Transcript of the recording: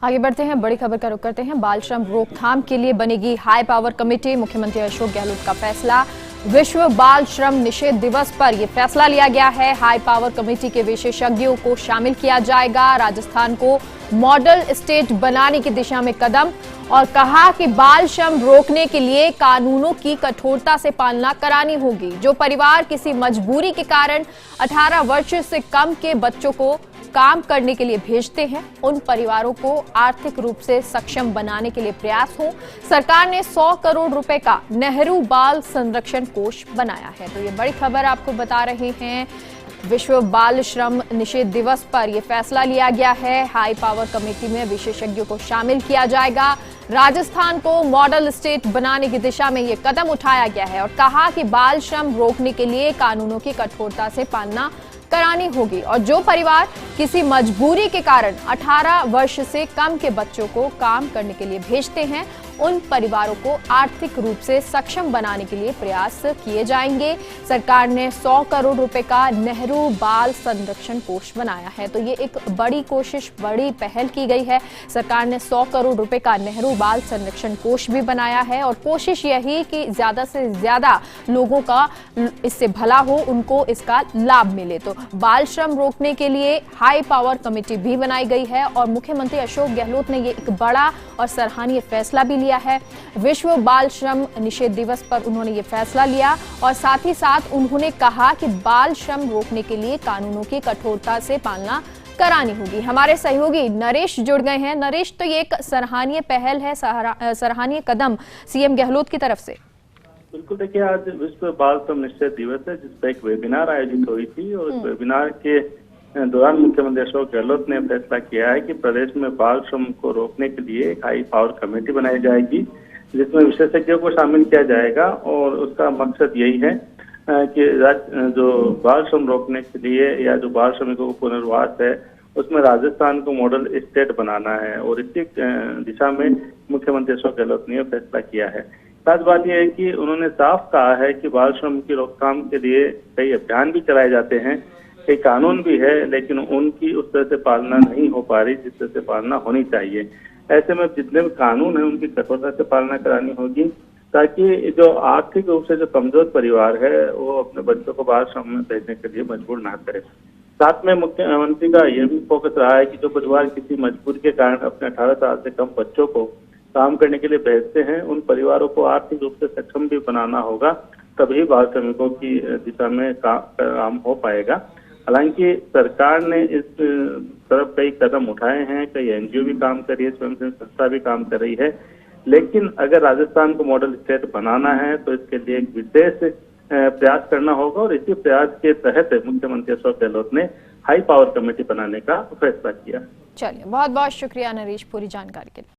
आगे बढ़ते हैं, बड़ी खबर का रुख करते हैं। बाल श्रम रोकथाम के लिए बनेगी हाई पावर कमेटी। मुख्यमंत्री अशोक गहलोत का फैसला। विश्व बाल श्रम निषेध दिवस पर यह फैसला लिया गया है। हाई पावर कमेटी के विशेषज्ञों को शामिल किया जाएगा। राजस्थान को मॉडल स्टेट बनाने की दिशा में कदम, और कहा कि बाल श्रम रोकने के लिए कानूनों की कठोरता से पालना करानी होगी। जो परिवार किसी मजबूरी के कारण 18 वर्ष से कम के बच्चों को काम करने के लिए भेजते हैं, उन परिवारों को आर्थिक रूप से सक्षम बनाने के लिए प्रयास हो। सरकार ने 100 करोड़ रुपए का नेहरू बाल संरक्षण कोष बनाया है। तो ये बड़ी खबर आपको बता रहे हैं। विश्व बाल श्रम निषेध दिवस पर यह फैसला लिया गया है। हाई पावर कमेटी में विशेषज्ञों को शामिल किया जाएगा। राजस्थान को मॉडल स्टेट बनाने की दिशा में यह कदम उठाया गया है और कहा कि बाल श्रम रोकने के लिए कानूनों की कठोरता से पालना करानी होगी, और जो परिवार किसी मजबूरी के कारण 18 वर्ष से कम के बच्चों को काम करने के लिए भेजते हैं, उन परिवारों को आर्थिक रूप से सक्षम बनाने के लिए प्रयास किए जाएंगे। सरकार ने 100 करोड़ रुपए का नेहरू बाल संरक्षण कोष बनाया है। तो ये एक बड़ी कोशिश, बड़ी पहल की गई है। सरकार ने 100 करोड़ रुपए का नेहरू बाल संरक्षण कोष भी बनाया है, और कोशिश यही कि ज्यादा से ज्यादा लोगों का इससे भला हो, उनको इसका लाभ मिले। तो बाल श्रम रोकने के लिए हाई पावर कमेटी भी बनाई गई है, और मुख्यमंत्री अशोक गहलोत ने ये एक बड़ा और सराहनीय फैसला भी लिया है। विश्व बाल श्रम निषेध दिवस पर उन्होंने ये फैसला लिया, और साथ ही साथ उन्होंने कहा कि बाल श्रम रोकने के लिए कानूनों की कठोरता से पालना करानी होगी। हमारे सहयोगी नरेश जुड़ गए हैं। नरेश, तो ये एक सराहनीय पहल है, सराहनीय कदम सीएम गहलोत की तरफ से। बिल्कुल, देखिए, आज विश्व बाल श्रम निषेध दिवस है, जिसपे एक वेबिनार आयोजित हुई थी, और इस वेबिनार के दौरान मुख्यमंत्री अशोक गहलोत ने फैसला किया है कि प्रदेश में बाल श्रम को रोकने के लिए एक हाई पावर कमेटी बनाई जाएगी, जिसमें विशेषज्ञों को शामिल किया जाएगा। और उसका मकसद यही है कि जो बाल श्रम रोकने के लिए या जो बाल श्रमिकों को पुनर्वास है, उसमें राजस्थान को मॉडल स्टेट बनाना है, और इसी दिशा में मुख्यमंत्री अशोक गहलोत ने फैसला किया है। खास बात यह है कि उन्होंने साफ कहा है कि बाल श्रम की रोकथाम के लिए कई अभियान भी चलाए जाते हैं, कई कानून भी है, लेकिन उनकी उस तरह से पालना नहीं हो पा रही जिस तरह से पालना होनी चाहिए। ऐसे में जितने भी कानून है उनकी कठोरता से पालना करानी होगी, ताकि जो आर्थिक रूप से जो कमजोर परिवार है वो अपने बच्चों को बाल श्रम में भेजने के लिए मजबूर ना करे। साथ में मुख्यमंत्री का यह भी फोकस रहा है कि जो परिवार किसी मजबूरी के कारण अपने 18 साल से कम बच्चों को काम करने के लिए भेजते हैं, उन परिवारों को आर्थिक रूप से सक्षम भी बनाना होगा, तभी बाल श्रमिकों की दिशा में काम हो पाएगा। हालांकि सरकार ने इस तरफ कई कदम उठाए हैं, कई एनजीओ भी काम कर रही है, स्वयंसेवी संस्था भी काम कर रही है, लेकिन अगर राजस्थान को मॉडल स्टेट बनाना है तो इसके लिए एक विशेष प्रयास करना होगा, और इसी प्रयास के तहत मुख्यमंत्री अशोक गहलोत ने हाई पावर कमेटी बनाने का फैसला किया। चलिए, बहुत बहुत शुक्रिया नरेश पूरी जानकारी के लिए।